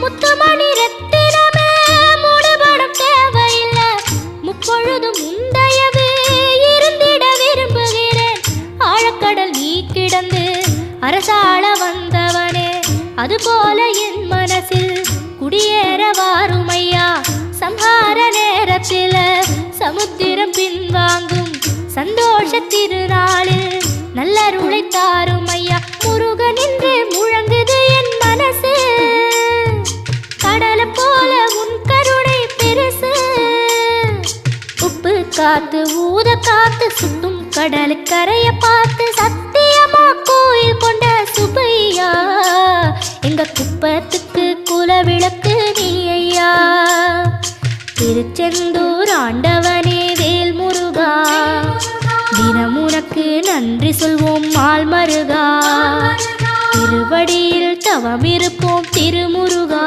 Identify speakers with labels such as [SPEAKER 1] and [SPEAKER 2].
[SPEAKER 1] முத்துமணி ரத்தினமே மூடுபடம் தேவையில்லை, முப்பொழுதும் உண்டையவே இருந்திட விரும்புகிறேன். ஆழக்கடல் நீ கிடந்து அரசாள வந்தவனே, அதுபோல என் மனசில் குடியேற வாருமையா. சம்ஹார நேரத்தில் சமுத்திரம் பின்வாங்கும் சந்தோஷ திருநாளில் நல்லருளை தாரும் ஐயா. முருகன் என்று முழங்குது என் மனசு, கடலை போல உன் கருணை பெருசு. உப்பு காத்து ஊத காத்து சுத்தும் கடலு கரைய பார்த்து சத்தியமா கோயில் கொண்ட சுப்பையா. எங்க குப்பத்துக்கு குலவிளக்கு நீ ஐயா. திருச்செந்தூர் ஆண்டவனே வேல் முருகா, தினம் உனக்கு நன்றி சொல்வோம் மால் மருகா. திருவடியில் தவம் இருப்போம் திருமுருகா.